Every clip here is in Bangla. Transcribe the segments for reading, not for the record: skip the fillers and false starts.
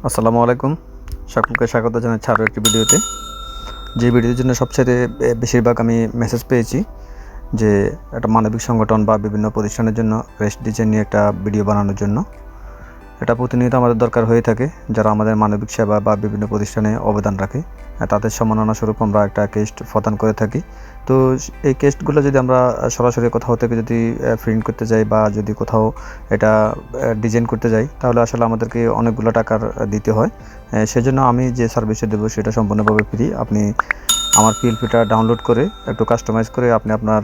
আসসালামু আলাইকুম। সকলকে স্বাগত জানাচ্ছি আরও একটি ভিডিওতে। যে ভিডিওর জন্য সবচেয়ে বেশিরভাগ আমি মেসেজ পেয়েছি যে একটা মানবিক সংগঠন বা বিভিন্ন প্রতিষ্ঠানের জন্য ক্রেস্ট ডিজাইন নিয়ে একটা ভিডিও বানানোর জন্য। এটা প্রতিনিয়ত আমাদের দরকার হয়ে থাকে, যারা আমাদের মানবিক সেবা বা বিভিন্ন প্রতিষ্ঠানে অবদান রাখে তাদের সম্মাননা স্বরূপ আমরা একটা ক্রেস্ট প্রদান করে থাকি। তো এই ক্রেস্টগুলো যদি আমরা সরাসরি কোথাও থেকে যদি প্রিন্ট করতে যাই বা যদি কোথাও এটা ডিজাইন করতে যাই, তাহলে আসলে আমাদেরকে অনেকগুলো টাকার দিতে হয়। সেজন্য আমি যে সার্ভিসটা দেবো সেটা সম্পূর্ণভাবে ফ্রি। আপনি আমার পিএলপিটা ডাউনলোড করে একটু কাস্টমাইজ করে আপনি আপনার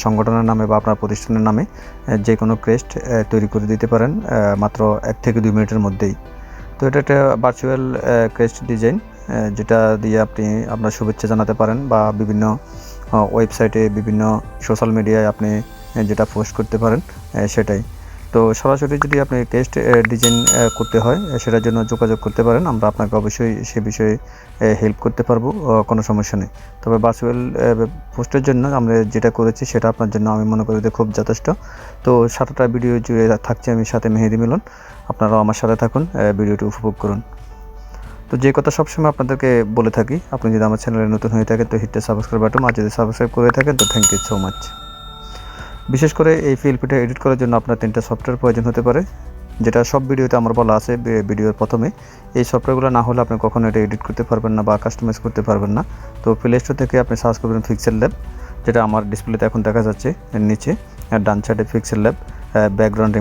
সংগঠনের নামে বা আপনার প্রতিষ্ঠানের নামে যে কোনো ক্রেস্ট তৈরি করে দিতে পারেন মাত্র 1 থেকে 2 মিনিটের মধ্যেই। তো এটা একটা ভার্চুয়াল ক্রেস্ট ডিজাইন, যেটা দিয়ে আপনি আপনার শুভেচ্ছা জানাতে পারেন বা বিভিন্ন ওয়েবসাইটে বিভিন্ন সোশ্যাল মিডিয়ায় আপনি যেটা পোস্ট করতে পারেন সেটাই। তো সরাসরি যদি আপনি ক্রেস্ট ডিজাইন করতে হয় সেটার জন্য যোগাযোগ করতে পারেন, আমরা আপনাকে অবশ্যই সে বিষয়ে হেল্প করতে পারবো, কোনো সমস্যা নেই। তবে ভার্চুয়াল পোস্টের জন্য আমরা যেটা করেছি সেটা আপনার জন্য আমি মনে করি যে খুব যথেষ্ট। তো সারাটা ভিডিও জুড়ে থাকছে আমি সাথে মেহেদি মিলন, আপনারাও আমার সাথে থাকুন, ভিডিওটি উপভোগ করুন। তো যে কথা সবসময় আপনাদেরকে বলে থাকি, আপনি যদি আমার চ্যানেলে নতুন হয়ে থাকেন তো হিট দ্য সাবস্ক্রাইব বাটন, আর যদি সাবস্ক্রাইব করে থাকেন তো থ্যাংক ইউ সো মাচ। বিশেষ করে এই পিএলপিটা এডিট করার জন্য আপনার 3টা সফটওয়্যার প্রয়োজন হতে পারে, যেটা সব ভিডিওতে আমার বলা আছে ভিডিওর প্রথমে। এই সফটওয়্যারগুলো না হলে আপনি কখনো এটা এডিট করতে পারবেন না বা কাস্টমাইজ করতে পারবেন না। তো প্লে স্টোর থেকে আপনি সার্চ করবেন পিক্সেল ল্যাব, যেটা আমার ডিসপ্লেতে এখন দেখা যাচ্ছে এর নিচে ডান সাইডে পিক্সেল ল্যাব। ব্যাকগ্রাউন্ড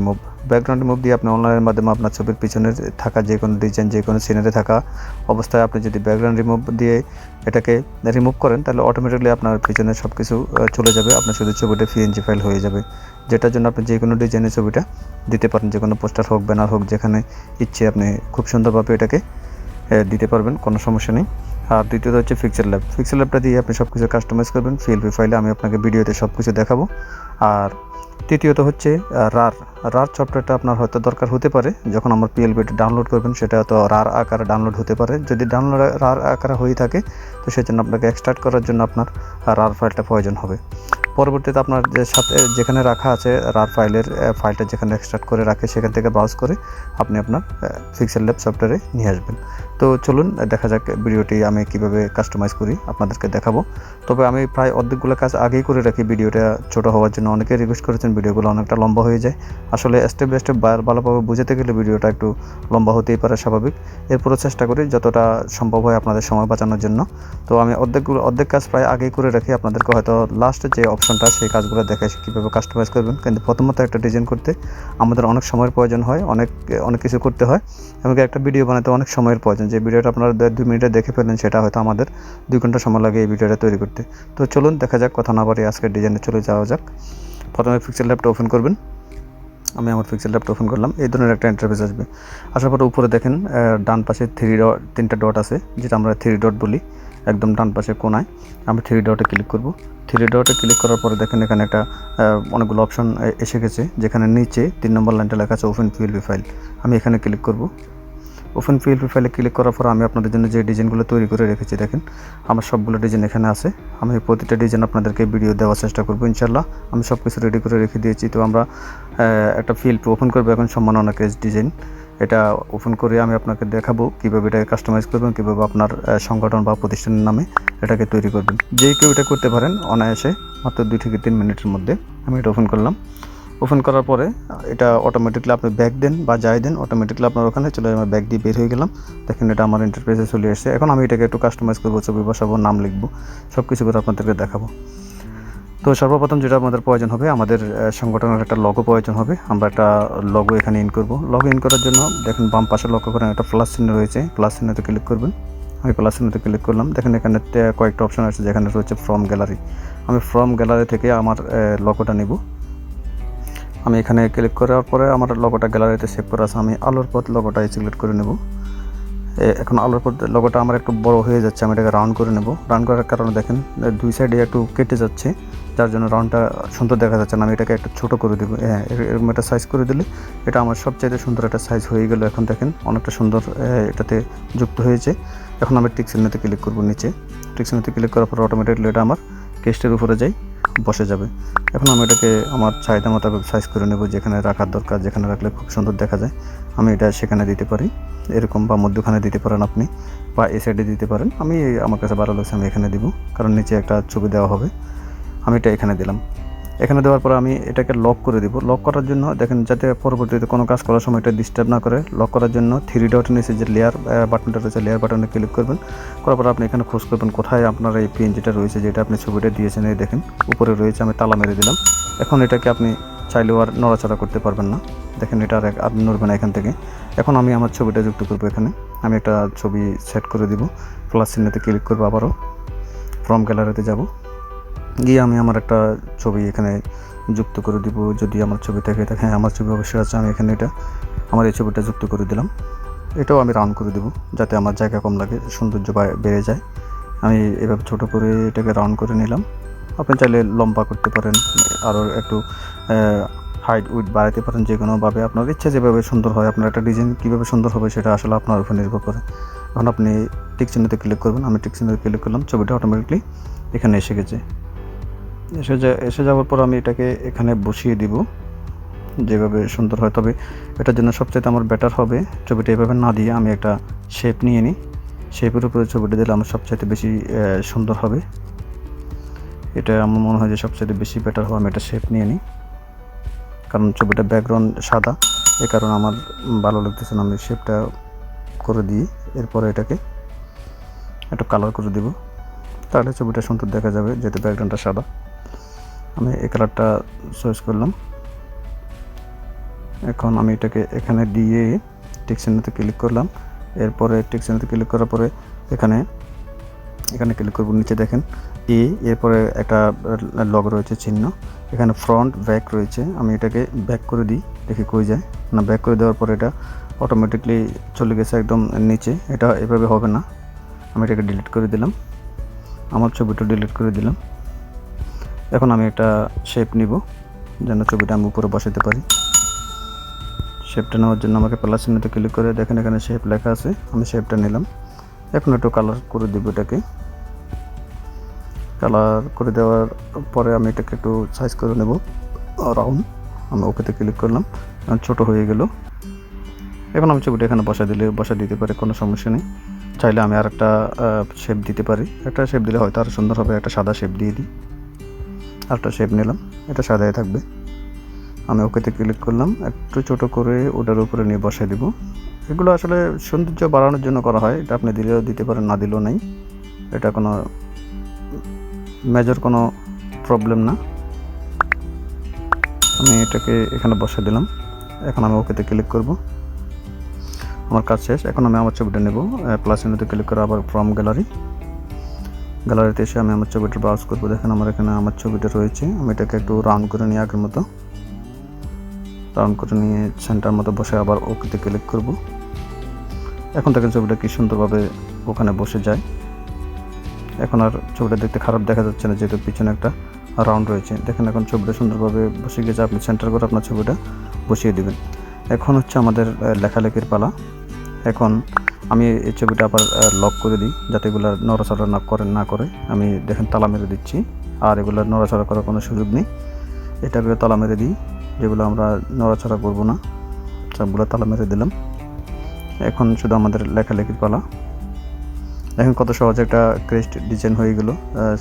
রিমুভ দিয়ে আপনি অনলাইনের মাধ্যমে আপনার ছবির পিছনে থাকা যে কোনো ডিজাইন, যে কোনো সিনারি থাকা অবস্থায় আপনি যদি ব্যাকগ্রাউন্ড রিমুভ দিয়ে এটাকে রিমুভ করেন, তাহলে অটোমেটিকলি আপনার পিছনে সব কিছু চলে যাবে, আপনার শুধু ছবিটা পিএনজি ফাইল হয়ে যাবে, যেটার জন্য আপনি যে কোনো ডিজাইনের ছবিটা দিতে পারেন, যে কোনো পোস্টার হোক, ব্যানার হোক, যেখানে ইচ্ছে আপনি খুব সুন্দরভাবে এটাকে দিতে পারবেন, কোনো সমস্যা নেই। আর দ্বিতীয়ত হচ্ছে পিক্সেল ল্যাবটা দিয়ে আপনি সব কিছু কাস্টমাইজ করবেন পিএলপি ফাইলে, আমি আপনাকে ভিডিওতে সব কিছু দেখাবো। আর তৃতীয়ত হচ্ছে রার সফটওয়্যারটা আপনার হয়তো দরকার হতে পারে, যখন আমার পিএলপিটা ডাউনলোড করবেন সেটা তো রার আকারে ডাউনলোড হতে পারে। যদি ডাউনলোড রার আকারে হয়ে থাকে তো সেজন্য আপনাকে এক্সট্রাক্ট করার জন্য আপনার রার ফাইলটা প্রয়োজন হবে। পরবর্তীতে আপনার যে সাথে যেখানে রাখা আছে রার ফাইলটা যেখানে এক্সট্রাক্ট করে রাখে সেখান থেকে ব্রাউজ করে আপনি আপনার পিক্সেল ল্যাব সফটওয়্যারে নিয়ে আসবেন। তো চলুন দেখা যাক ভিডিওটি আমি কিভাবে কাস্টমাইজ করি আপনাদেরকে দেখাবো। তবে আমি প্রায় অর্ধেকগুলো কাজ আগেই করে রাখি, ভিডিওটা ছোটো হওয়ার জন্য অনেকে রিকোয়েস্ট করেছেন ভিডিওগুলো অনেকটা লম্বা হয়ে যায়। আসলে স্টেপ বাই স্টেপ ভালোভাবে বুঝাতে গেলে ভিডিওটা একটু লম্বা হতেই পারে, স্বাভাবিক। এরপরও চেষ্টা করি যতটা সম্ভব হয় আপনাদের সময় বাঁচানোর জন্য। তো আমি অর্ধেক কাজ প্রায় আগেই করে রাখি, আপনাদেরকে হয়তো লাস্টে যে অপশনটা সেই কাজগুলো দেখাই কীভাবে কাস্টমাইজ করবেন। কিন্তু প্রথমত একটা ডিজাইন করতে আমাদের অনেক সময়ের প্রয়োজন হয়, অনেক কিছু করতে হয়, এমনকি একটা ভিডিও বানাতে অনেক সময়ের প্রয়োজন। যে ভিডিওটা আপনারা 2 মিনিটে দেখে ফেলেন সেটা হয়তো আমাদের 2 ঘন্টা সময় লাগে এই ভিডিওটা তৈরি করতে। তো চলুন দেখা যাক, কথা না বাড়িয়ে আজকের ডিজাইনে চলে যাওয়া যাক। প্রথমে পিক্সেল ল্যাবটা ওপেন করবেন। আমি আমার পিক্সেল ল্যাবটা ওপেন করলাম, এই ধরনের একটা ইন্টারফেস আসবে। আসার পরে উপরে দেখেন ডান পাশে 3টা ডট আছে, যেটা আমরা 3 ডট বলি। একদম ডান পাশে কোনায় আমি 3 ডটে ক্লিক করব। 3 ডটে ক্লিক করার পরে দেখেন এখানে একটা অনেকগুলো অপশন এসে গেছে, যেখানে নিচে 3 নম্বর লাইনটা লেখা আছে ওপেন পিএলপি ফাইল। আমি এখানে ক্লিক করব। ওপেন পিএলপি ফাইলে ক্লিক করার পর আমি আপনাদের জন্য যে ডিজাইনগুলো তৈরি করে রেখেছি দেখেন, আমার সবগুলো ডিজাইন এখানে আছে। আমি প্রতিটা ডিজাইন আপনাদেরকে ভিডিও দেওয়ার চেষ্টা করবো ইনশাল্লাহ। আমি সব কিছু রেডি করে রেখে দিয়েছি। তো আমরা একটা পিএলপি ওপেন করবো এখন, সম্মাননা ক্রেস্ট ডিজাইন। এটা ওপেন করে আমি আপনাকে দেখাবো কীভাবে এটাকে কাস্টমাইজ করবেন, কীভাবে আপনার সংগঠন বা প্রতিষ্ঠানের নামে এটাকে তৈরি করবেন। যে কেউ এটা করতে পারেন অনায়াসে, মাত্র 2 থেকে 3 মিনিটের মধ্যে। আমি এটা ওপেন করলাম। ওপেন করার পরে এটা অটোমেটিকলি আপনি ব্যাক দেন বা যাই দেন, অটোমেটিকলি আপনার ওখানে চলে যাবে। ব্যাক দিয়ে বের হয়ে গেলাম, দেখেন এটা আমার ইন্টারফেসে চলে এসেছে। এখন আমি এটাকে একটু কাস্টমাইজ করবো, ছবি বসাবো, নাম লিখবো, সব কিছু করে আপনাদেরকে দেখাবো। তো সর্বপ্রথম যেটা আমাদের প্রয়োজন হবে, আমাদের সংগঠনের একটা লগো প্রয়োজন হবে। আমরা একটা লগো এখানে ইন করব। লগো ইন করার জন্য দেখেন বাম পাশে লক্ষ্য করেন একটা প্লাস চিহ্ন রয়েছে, প্লাস চিহ্নতে ক্লিক করবেন। আমি প্লাস চিহ্নতে ক্লিক করলাম, দেখেন এখানে কয়েকটা অপশন আছে, যেখানে রয়েছে ফ্রম গ্যালারি। আমি ফ্রম গ্যালারি থেকে আমার লগোটা নেব। আমি এখানে ক্লিক করার পরে আমার লগোটা গ্যালারিতে সেভ করা আছে, আমি আলোর পথ লগোটা সিলেক্ট করে নেব। এখন আলোর পথ লগোটা আমার একটু বড় হয়ে যাচ্ছে, আমি এটাকে রাউন্ড করে নেব। রাউন্ড করার কারণে দেখেন 2 সাইডে একটু কেটে যাচ্ছে, যার জন্য রাউন্ডটা সুন্দর দেখা যাচ্ছে না। আমি এটাকে একটু ছোটো করে দেবো। এরকম একটা সাইজ করে দিলে এটা আমার সবচাইতে সুন্দর একটা সাইজ হয়ে গেল। এখন দেখেন অনেকটা সুন্দর এটাতে যুক্ত হয়েছে। এখন আমি টিক চিহ্নতে ক্লিক করব, নিচে টিক চিহ্নতে ক্লিক করার পর অটোমেটিকলি এটা আমার কেস্টের উপরে বসে যাবে। এখন আমি এটাকে আমার চাহিদা মোতাবেক সাইজ করে নেব, যেখানে রাখার দরকার, যেখানে রাখলে খুব সুন্দর দেখা যায়। আমি এটা সেখানে দিতে পারি এরকম, বা মধ্যখানে দিতে পারেন আপনি, বা এই সাইডে দিতে পারেন। আমি আমার কাছে ভালো লাগছে আমি এখানে দিব, কারণ নিচে একটা ছবি দেওয়া হবে। আমি এটা এখানে দিলাম। এখানে দেওয়ার পর আমি এটাকে লক করে দিব। লক করার জন্য দেখেন, যাতে পরবর্তীতে কোনো কাজ করার সময় এটা ডিস্টার্ব না করে, লক করার জন্য 3 ডট নিচে যে লেয়ার বাটনটা রয়েছে, লেয়ার বাটনে ক্লিক করবেন। করার পর আপনি এখানে খোঁজ করবেন কোথায় আপনার এই পিএনজিটা রয়েছে, যেটা আপনি ছবিটা দিয়েছেন। এই দেখেন উপরে রয়েছে, আমি তালা মেরে দিলাম। এখন এটাকে আপনি চাইলেও আর নড়াচড়া করতে পারবেন না। দেখেন এটা আর আপনি নড়বে না এখান থেকে। এখন আমি আমার ছবিটা যুক্ত করবো। এখানে আমি একটা ছবি সেট করে দিব, প্লাস চিহ্নতে ক্লিক করবো, আবারও ফ্রম গ্যালারিতে যাব, গিয়ে আমি আমার একটা ছবি এখানে যুক্ত করে দিব। যদি আমার ছবি থাকে, হ্যাঁ আমার ছবি অবশ্যই আছে, আমি এখানে এটা আমার এই ছবিটা যুক্ত করে দিলাম। এটাও আমি রাউন্ড করে দেবো যাতে আমার জায়গা কম লাগে, সৌন্দর্য বেড়ে যায়। আমি এভাবে ছোটো করে এটাকে রাউন্ড করে নিলাম। আপনি চাইলে লম্বা করতে পারেন, আরও একটু হাইট উইথ বাড়াতে পারেন, যে কোনোভাবে আপনার ইচ্ছা যেভাবে সুন্দর হয়। আপনার একটা ডিজাইন কীভাবে সুন্দর হবে সেটা আসলে আপনার উপর নির্ভর করে। এখন আপনি টিক চিহ্নতে ক্লিক করবেন, আমি টিক চিহ্নতে ক্লিক করলাম, ছবিটা অটোমেটিকলি এখানে এসে গেছে। এসে যাওয়ার পর আমি এটাকে এখানে বসিয়ে দিব যেভাবে সুন্দর হয়। তবে এটার জন্য সবচেয়ে আমার বেটার হবে ছবিটা এভাবে না দিয়ে আমি একটা শেপ নিয়ে নিই। শেপের উপরে ছবিটা দিলে আমার সবচাইতে বেশি সুন্দর হবে। এটা আমার মনে হয় যে সবচেয়ে বেশি বেটার হবে। আমি একটা শেপ নিয়ে নিই, কারণ ছবিটা ব্যাকগ্রাউন্ড সাদা, এ কারণে আমার ভালো লাগতেছে না। আমি শেপটা করে দিই, এরপরে এটাকে একটু কালার করে দিব, তাহলে ছবিটা সুন্দর দেখা যাবে, যেহেতু ব্যাকগ্রাউন্ডটা সাদা। আমি এই কালারটা চয়েস করলাম। এখন আমি এটাকে এখানে দিয়ে টিক চিহ্নতে ক্লিক করলাম। এরপরে টিক চিহ্নতে ক্লিক করার পরে এখানে ক্লিক করব। নিচে দেখেন এরপরে একটা লগ রয়েছে চিহ্ন, এখানে ফ্রন্ট ব্যাক রয়েছে। আমি এটাকে ব্যাক করে দিই, দেখি কই যায় না। ব্যাক করে দেওয়ার পরে এটা অটোমেটিকলি চলে গেছে একদম নিচে। এটা এভাবে হবে না। আমি এটাকে ডিলিট করে দিলাম, আমার ছবিটা ডিলিট করে দিলাম। এখন আমি একটা শেপ নিব, যেন ছবিটা আমি উপরে বসাতে পারি। শেপটা নেওয়ার জন্য আমাকে প্লাস চিহ্নতে ক্লিক করে দেখেন এখানে শেপ লেখা আছে, আমি শেপটা নিলাম। এখন একটু কালার করে দিব। এটাকে কালার করে দেওয়ার পরে আমি এটাকে একটু সাইজ করে নেব রাউন্ড। আমি ওকেতে ক্লিক করলাম, ছোট হয়ে গেল। এখন আমি ছবিটা এখানে বসা দিতে পারি, কোনো সমস্যা নেই। চাইলে আমি আর একটা শেপ দিতে পারি। একটা শেপ দিলে হয়তো আরও সুন্দর হবে। একটা সাদা শেপ দিয়ে দিই, আরেকটা শেপ নিলাম, এটা সাদাই থাকবে। আমি ওকেতে ক্লিক করলাম, একটু ছোট করে ওটার উপরে নিয়ে বসাই দিব। এগুলো আসলে সৌন্দর্য বাড়ানোর জন্য করা হয়। এটা আপনি দিলেও দিতে পারেন, না দিলেও নাই, এটা কোনো মেজর কোনো প্রবলেম না। আমি এটাকে এখানে বসে দিলাম। এখন আমি ওকেতে ক্লিক করব, আমার কাজ শেষ। এখন আমি আমার ছবিটা নেব, প্লাস চিহ্নতে ক্লিক করে আবার ফ্রম গ্যালারিতে এসে আমি আমার ছবিটা ব্রাউজ করবো। দেখেন আমার এখানে আমার ছবিটা রয়েছে। আমি এটাকে একটু রাউন্ড করে নিয়ে আগের মতো রাউন্ড করে নিয়ে সেন্টার মতো বসে আবার ওকেতে ক্লিক করব। এখন দেখেন ছবিটা কি সুন্দরভাবে ওখানে বসে যায়। এখন আর ছবিটা দেখতে খারাপ দেখা যাচ্ছে না, যেহেতু পিছনে একটা রাউন্ড রয়েছে। দেখেন এখন ছবিটা সুন্দরভাবে বসে গেছে। আপনি সেন্টার করে আপনার ছবিটা বসিয়ে দেবেন। এখন হচ্ছে আমাদের লেখালেখির পালা। এখন আমি এই ছবিটা আবার লক করে দিই, যাতে এগুলো নড়াচড়া না করে। আমি দেখেন তালা মেরে দিচ্ছি, আর এগুলো নড়াচড়া করার কোনো সুযোগ নেই। এটাকে তালা মেরে দিই, যেগুলো আমরা নড়াচড়া করব না সবগুলো তালা মেরে দিলাম। এখন শুধু আমাদের লেখালেখির পালা। এখন কত সহজে একটা ক্রেস্ট ডিজাইন হয়ে গেল,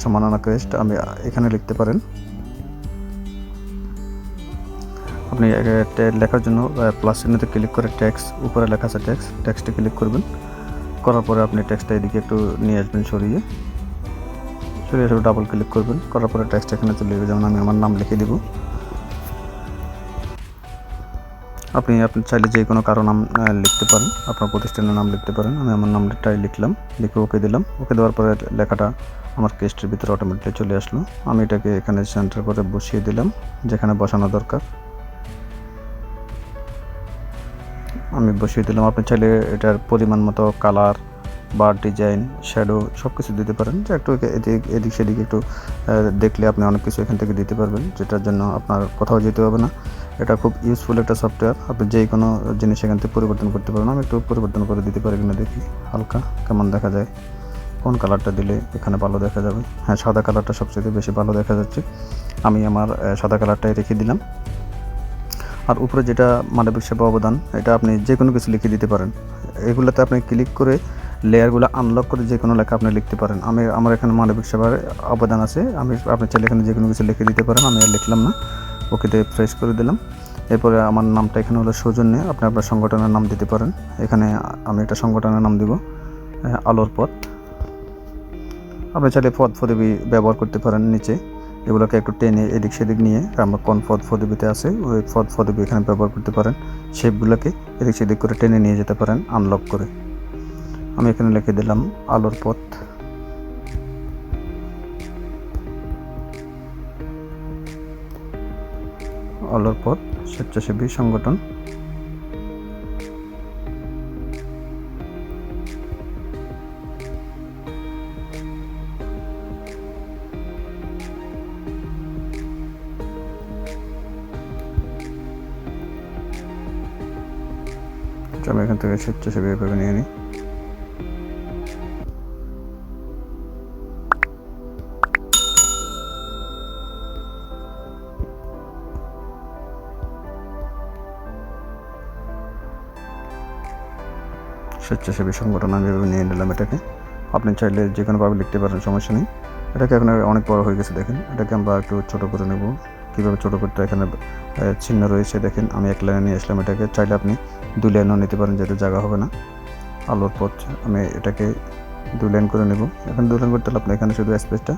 সমানানা ক্রেস্ট। আমি এখানে লিখতে পারেন। আপনি লেখার জন্য প্লাস চিহ্নতে ক্লিক করে টেক্সট, উপরে লেখা আছে টেক্সটে ক্লিক করবেন। করার পরে আপনি টেক্সটটা এদিকে একটু নিয়ে আসবেন, সরিয়ে ডাবল ক্লিক করবেন। করার পরে টেক্সট এখানে চলে যাবে। যেমন আমি আমার নাম লিখে দিব। আপনি চাইলে যে কোনো কারো নাম লিখতে পারেন, আপনার প্রতিষ্ঠানের নাম লিখতে পারেন। আমি আমার নামটাই লিখলাম, লিখে ওকে দিলাম। ওকে দেওয়ার পরে লেখাটা আমার কেস্টের ভিতরে অটোমেটিকলি চলে আসলো। আমি এটাকে এখানে সেন্টার করে বসিয়ে দিলাম, যেখানে বসানো দরকার আমি বসিয়ে দিলাম। আপনি চাইলে এটার পরিমাণ মতো কালার বা ডিজাইন, শ্যাডো সব কিছু দিতে পারেন। যে একটু এদিক সেদিক একটু দেখলে আপনি অনেক কিছু এখান থেকে দিতে পারবেন, যেটার জন্য আপনার কোথাও যেতে হবে না। এটা খুব ইউজফুল একটা সফটওয়্যার। আপনি যে কোনো জিনিস এখান থেকে পরিবর্তন করতে পারবেন। আমি একটু পরিবর্তন করে দিতে পারি কিনা দেখি, হালকা কেমন দেখা যায়, কোন কালারটা দিলে এখানে ভালো দেখা যাবে। হ্যাঁ, সাদা কালারটা সবচেয়ে বেশি ভালো দেখা যাচ্ছে। আমি আমার সাদা কালারটাই রেখে দিলাম। আর উপরে যেটা মানবিক সেবা অবদান, এটা আপনি যে কোনো কিছু লিখে দিতে পারেন। এগুলোতে আপনি ক্লিক করে লেয়ারগুলো আনলক করে যে কোনো লেখা আপনি লিখতে পারেন। আমার এখানে মানবিক সেবার অবদান আছে, আপনি চাইলে এখানে যে কোনো কিছু লিখে দিতে পারেন। আমি আর লিখলাম না, ওকেতে প্রেস করে দিলাম। এরপরে আমার নামটা এখানে হলো সৌজন্যে, আপনি আপনার সংগঠনের নাম দিতে পারেন। এখানে আমি একটা সংগঠনের নাম দিব আলোর পথ। আপনি চাইলে পদ পদবি ব্যবহার করতে পারেন। নিচে এগুলোকে একটু টেনে এদিক সেদিক নিয়ে আমার কোন পদ পদবিতে আছে ওই পদ পদবি এখানে ব্যবহার করতে পারেন। শেপগুলোকে এদিক সেদিক করে টেনে নিয়ে যেতে পারেন আনলক করে। আমি এখানে লিখে দিলাম আলোর পথ। আলোর পথ স্বেচ্ছাসেবী সংগঠন। আমি এখান থেকে স্বেচ্ছাসেবী এভাবে নিয়ে নিই। স্বেচ্ছাসেবী সংগঠন আমি এভাবে নিয়ে নিলাম এটাকে। আপনি চাইলে যে কোনোভাবে লিখতে পারেন, সমস্যা নেই। এটাকে এখন অনেক বড় হয়ে গেছে, দেখেন। এটাকে আমরা একটু ছোটো করে নেব। কীভাবে ছোটো করতে, এখানে চিহ্ন রয়েছে দেখেন। আমি এক লাইনে নিয়ে আসলাম এটাকে, চাইলে আপনি 2 লাইনও নিতে পারেন, যেহেতু জায়গা হবে না। আলোর পথ আমি এটাকে 2 লাইন করে নেব। এখন 2 লাইন করতে হলে আপনি এখানে শুধু স্পেসটা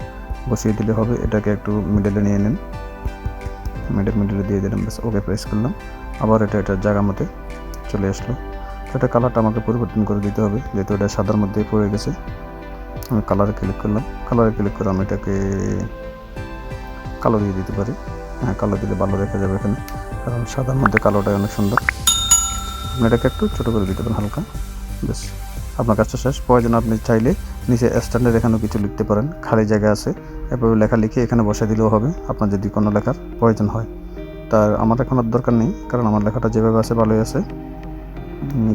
বসিয়ে দিলে হবে। এটাকে একটু মিডলে নিয়ে নেন, মিডলে দিয়ে দিলাম, বাস ওকে প্রেস করলাম। আবার এটার জায়গা মতে চলে আসলো। এটা কালারটা আমাকে পরিবর্তন করে দিতে হবে, যেহেতু এটা সাদার মধ্যে পড়ে গেছে। আমি কালারে ক্লিক করলাম, কালারে ক্লিক করে আমি এটাকে কালো দিয়ে দিতে পারি। হ্যাঁ, কালো দিলে ভালো দেখা যাবে এখানে, কারণ সাদার মধ্যে কালোটাই অনেক সুন্দর। আপনি এটাকে একটু ছোটো করে দিতে পারেন হালকা, বেশ। আপনার কাজটা শেষ। প্রয়োজন আপনি চাইলে নিচে স্ট্যান্ডার্ড এখানেও কিছু লিখতে পারেন, খালি জায়গা আছে, এভাবে লেখা লিখে এখানে বসে দিলেও হবে আপনার যদি কোনো লেখার প্রয়োজন হয়। তার আমার এখন আর দরকার নেই, কারণ আমার লেখাটা যেভাবে আছে ভালোই আছে,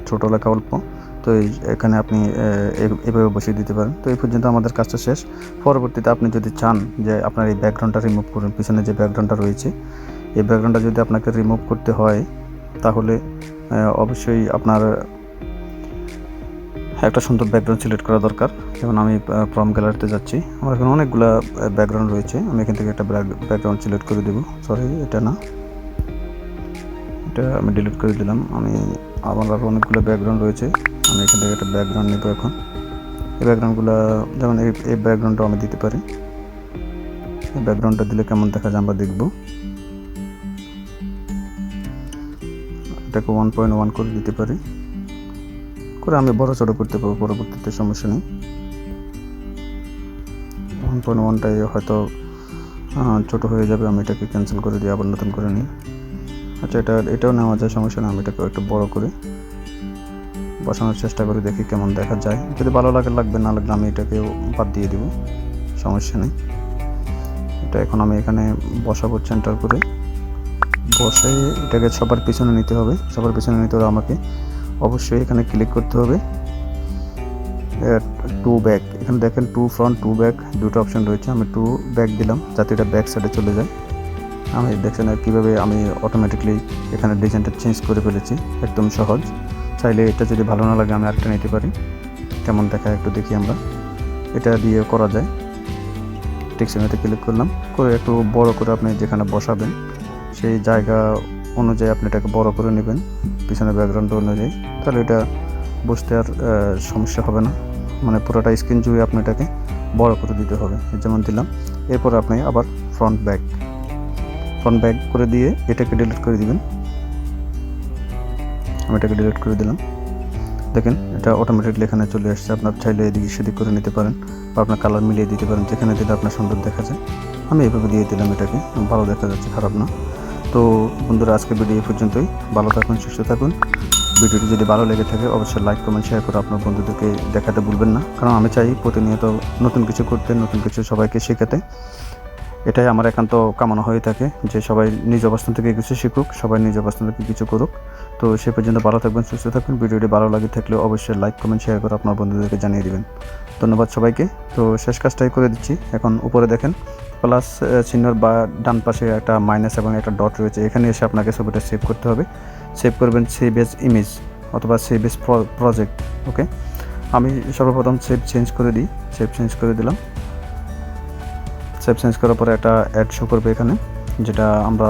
ছোটো লেখা অল্প। তো এখানে আপনি এভাবে বসিয়ে দিতে পারেন। তো এই পর্যন্ত আমাদের কাজটা শেষ। পরবর্তীতে আপনি যদি চান যে আপনার এই ব্যাকগ্রাউন্ডটা রিমুভ করুন, পিছনে যে ব্যাকগ্রাউন্ডটা রয়েছে এই ব্যাকগ্রাউন্ডটা যদি আপনাকে রিমুভ করতে হয়, তাহলে অবশ্যই আপনার একটা সুন্দর ব্যাকগ্রাউন্ড সিলেক্ট করা দরকার। যেমন আমি ফ্রম গ্যালারিতে যাচ্ছি, আমার এখানে অনেকগুলো ব্যাকগ্রাউন্ড রয়েছে। আমি এখান থেকে একটা ব্যাকগ্রাউন্ড সিলেক্ট করে দেবো। সরি, এটা না, এটা আমি ডিলিট করে দিলাম। আমার আরও অনেকগুলো ব্যাকগ্রাউন্ড রয়েছে, আমি এখান থেকে একটা ব্যাকগ্রাউন্ড নেব। এখন এই ব্যাকগ্রাউন্ডগুলো, যেমন এই ব্যাকগ্রাউন্ডটাও আমি দিতে পারি। এই ব্যাকগ্রাউন্ডটা দিলে কেমন দেখা যায় আমরা দেখব। এটাকে 1.1 করে দিতে পারি, করে আমি বড় ছোটো করতে পারবো পরবর্তীতে, সমস্যা নেই। 1.1টাই হয়তো ছোটো হয়ে যাবে, আমি এটাকে ক্যান্সেল করে দিয়ে আবার নতুন করে নিই। আচ্ছা, এটাও নেওয়া যায়, সমস্যা নেই। আমি এটাকে একটু বড় করে বসানোর চেষ্টা করে দেখি কেমন দেখা যায়। যদি ভালো লাগবে, না লাগলে আমি এটাকে বাদ দিয়ে দেবো, সমস্যা নেই। এটা এখন আমি এখানে বসাবো, সেন্টার করে বসে এটাকে সবার পিছনে নিতে হবে। সবার পিছনে নিতে হলে আমাকে অবশ্যই এখানে ক্লিক করতে হবে, 2 ব্যাক। এখানে দেখেন 2 ফ্রন্ট 2 ব্যাক দুটো অপশন রয়েছে। আমি 2 ব্যাক দিলাম যাতে এটা ব্যাক সাইডে চলে যায়। আমি দেখছেন কীভাবে আমি অটোমেটিকলি এখানে ডিজাইনটা চেঞ্জ করে ফেলেছি, একদম সহজ। চাইলে এটা যদি ভালো না লাগে আমি আরেকটা নিতে পারি, কেমন দেখায় একটু দেখি আমরা। এটা দিয়ে করা যায়। টেক্সচারে ক্লিক করলাম, করে একটু বড় করে আপনি যেখানে বসাবেন সেই জায়গা অনুযায়ী আপনি এটাকে বড় করে নেবেন, পিছনে ব্যাকগ্রাউন্ড অনুযায়ী। তাহলে এটা বসতে আর সমস্যা হবে না, মানে পুরোটা স্ক্রিন জুড়ে আপনি এটাকে বড় করে দিতে হবে। যেমন দিলাম। এরপর আপনি আবার ফ্রন্ট ব্যাক করে দিয়ে এটাকে ডিলিট করে দিবেন। আমি এটাকে ডিলিট করে দিলাম। দেখেন এটা অটোমেটিকলি এখানে চলে আসছে। আপনার চাইলে এদিক সেদিক করে নিতে পারেন, বা আপনার কালার মিলিয়ে দিতে পারেন, যেখানে দিলে আপনার সুন্দর দেখা যায়। আমি এভাবে দিয়ে দিলাম, এটাকে ভালো দেখা যাচ্ছে, খারাপ না। তো বন্ধুরা, আজকে ভিডিও এই পর্যন্তই। ভালো থাকুন, সুস্থ থাকুন। ভিডিওটি যদি ভালো লেগে থাকে অবশ্যই লাইক, কমেন্ট, শেয়ার করে আপনার বন্ধুদেরকে দেখাতে ভুলবেন না, কারণ আমি চাই প্রতিনিয়ত নতুন কিছু করতে, নতুন কিছু সবাইকে শেখাতে। এটাই আমার একান্ত কামনা হয়ে থাকে যে সবাই নিজ অবস্থান থেকে কিছু শিখুক, সবাই নিজ অবস্থান থেকে কিছু করুক। তো সে পর্যন্ত ভালো থাকবেন, সুস্থ থাকবেন। ভিডিওটি ভালো লাগে থাকলে অবশ্যই লাইক, কমেন্ট, শেয়ার করে আপনার বন্ধুদেরকে জানিয়ে দিবেন। ধন্যবাদ সবাইকে। তো শেষ কাজটাই করে দিচ্ছি। এখন উপরে দেখেন প্লাস চিহ্নর বা ডান পাশে একটা মাইনাস এবং একটা ডট রয়েছে, এখানে এসে আপনাকে ছবিটা সেভ করতে হবে। সেভ করবেন সেভ এজ ইমেজ অথবা সেভ এজ প্রজেক্ট। ওকে, আমি সর্বপ্রথম সেভ চেঞ্জ করে দিই। সেভ চেঞ্জ করে দিলাম। সেভ চেঞ্জ করার পরে একটা অ্যাড শো করবে এখানে, যেটা আমরা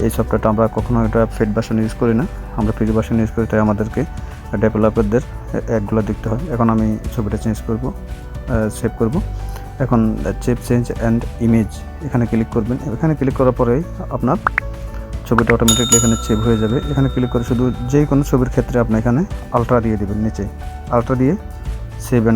এই সফটওয়্যারটা আমরা কখনো এটা পেড ভার্সন ইউজ করি না, আমরা ফ্রি ভার্সন ইউজ করি, তাই আমাদেরকে ডেভেলপারদের অ্যাডগুলো দেখতে হয়। এখন আমি ছবিটা চেঞ্জ করব, সেভ করব। এখন সেভ চেঞ্জ অ্যান্ড ইমেজ এখানে ক্লিক করবেন। এখানে ক্লিক করার পরেই আপনার ছবিটা অটোমেটিকলি এখানে সেভ হয়ে যাবে। এখানে ক্লিক করে শুধু যে কোনো ছবির ক্ষেত্রে আপনি এখানে আলট্রা দিয়ে দেবেন, নিচে আলট্রা দিয়ে সেভ অ্যান্ড